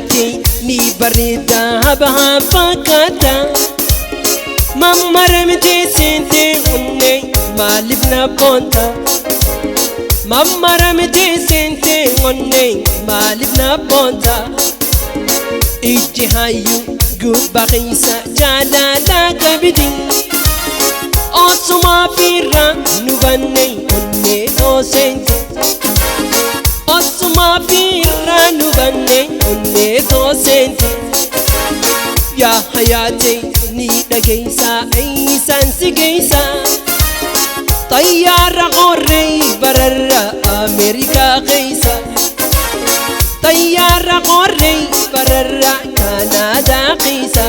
hayati ni barida haba fakata mammaramte sente unne malibna bonta mammaramte sente unne malibna bonta ijji hayu gubba khisa jalala kabidi osuma firra nubanne unne osente osuma firra nubanne unne osente ya hayati ni dageysa aysan sigeysa طيارة غوري برا أمريكا قيسا طيارة غوري برا كندا قيسا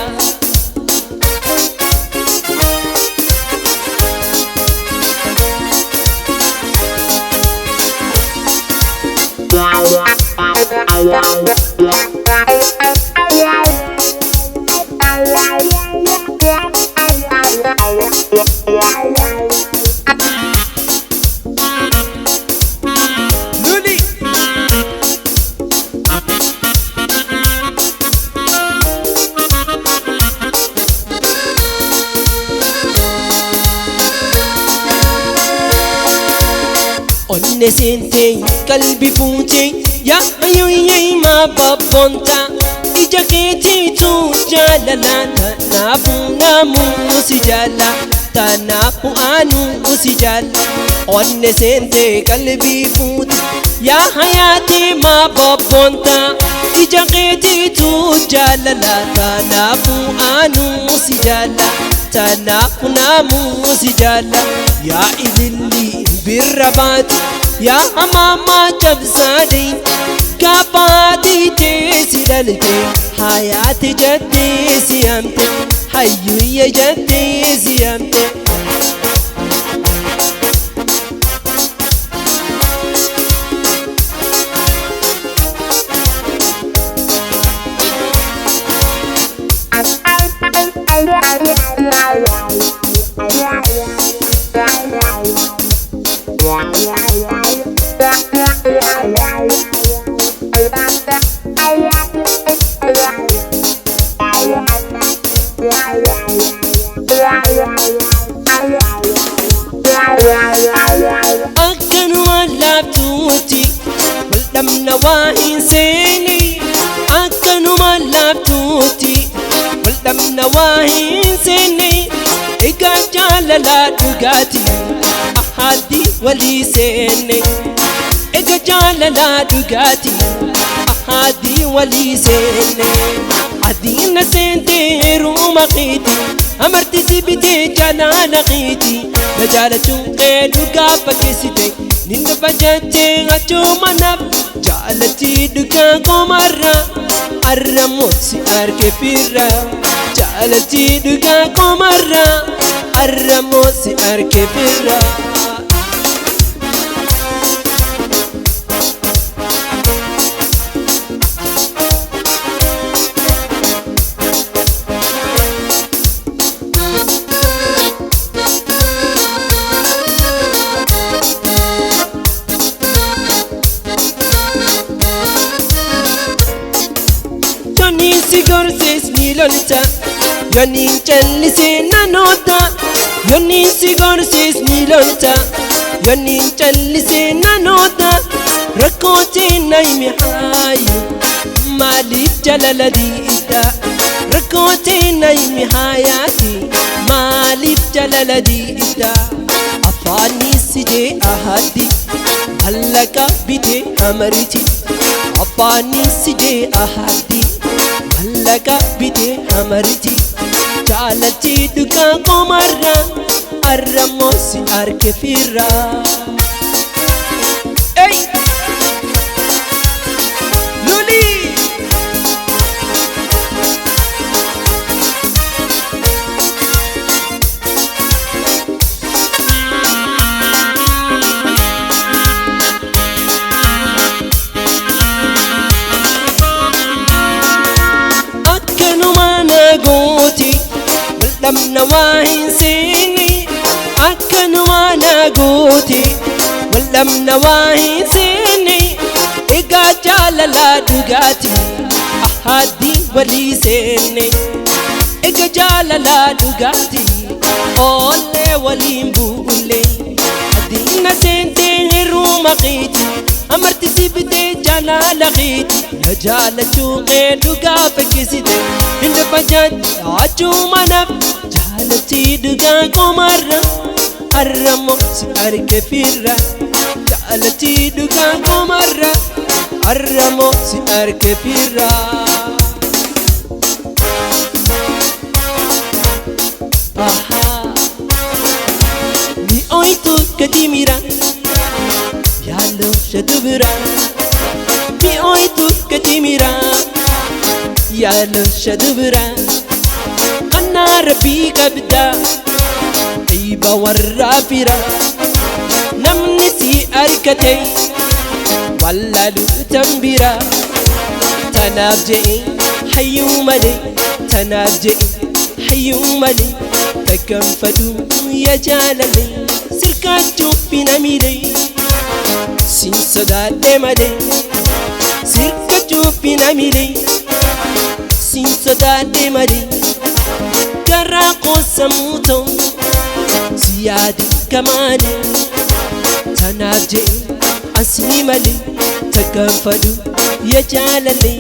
onne sente qalbi fuute ya ayoyey ma babbonta ija keeti tu jalala tanafu namu usijala tanafu anu usijala onne sente qalbi fuute ya hayati ma babbonta ija keeti tu jalala tanafu anu usijala tanafu namu usijala ya idilli بالرباط يا ماما جبزادي كاباتي تيسي للتي حياتي جدي سيامتي حيو يا جدي سيامتي أكن ملابتوتي والدم نواهي سيني أكن ملابتوتي والدم نواهي سيني إيقا جاللا دوغاتي أحادي ولي سيني إيقا جاللا دوغاتي أحادي ولي سيني عدينا سنتي روما قيتي أمرتي سبتي جانا قيتي نجالة شنقي دوغا فكسيتي نند فجتي غچو منب جالتي دوغا قمرا الرموسي أركي فيرا جالتي دوغا قمرا الرموسي أركي فيرا Sigorses ni lolita yonin chalise nanota yonin sigorses ni lolita yonin chalise nanota rakote naimi hayu malif jalaladi ida rakote naimi hayati malif jalaladi ida afani sije ahadi ballaka bite amariti afani sije ahadi لك بيتي همرتي جالتي دكا قمرا الرموسي أركفيرا اي لولي قوتي والدم نواهي سيني أكن وانا قوتي واللم نواهي سيني إيقا جاللا دوغاتي haddii walii seenne ega jaalalaa dhugaatii ollee waliin bu'ullee haddii na seentee hirruma keeti amarti si bitee jaalala keeti na jaalachuu kee dhugaa fakkisite hinda fajaati achuma naf jaalatti dhugaa qomarra arramo si arge firra jaalatti dhugaa qomarra arramo si arge firra mi oitu katimira yalo shadubra mi oitu katimira yalo shadubra anna rabbi kabda iba warrafira namni si arkate wallalu tambira tanaaf je'e hayyuu malee tanaaf je'e hayyuu malee takkanfadhu ya jaalale sirkaachuuf hin amide sin sodaadhe malee sirkaachuuf hin amide sin sodaadhe malee garaa qoosamuutoo si yaade kamaane tanaaf je'e asni malee takkanfadhu ya jaalale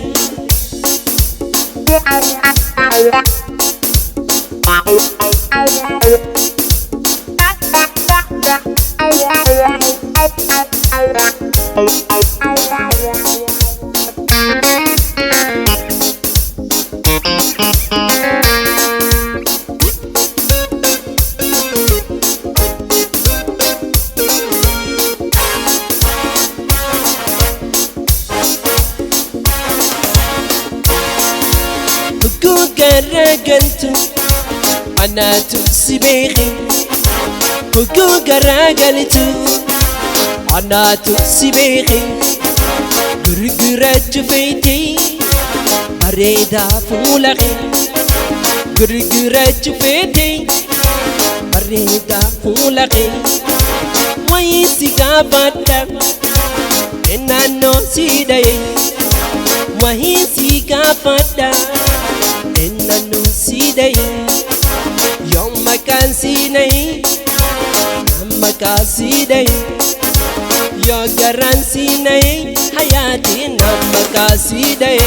garagaltu anaatu si beeki hoguu garagaltu anaatu si beeki gurgurachu feete bareedaa fuula kee gurgurachu feete bareedaa fuula kee wayii si gaafadha naannoo si dhaye wayii si gaafadha nanu sidai yom makan sinai namakan sidai yo garan sinai hayati namakan sidai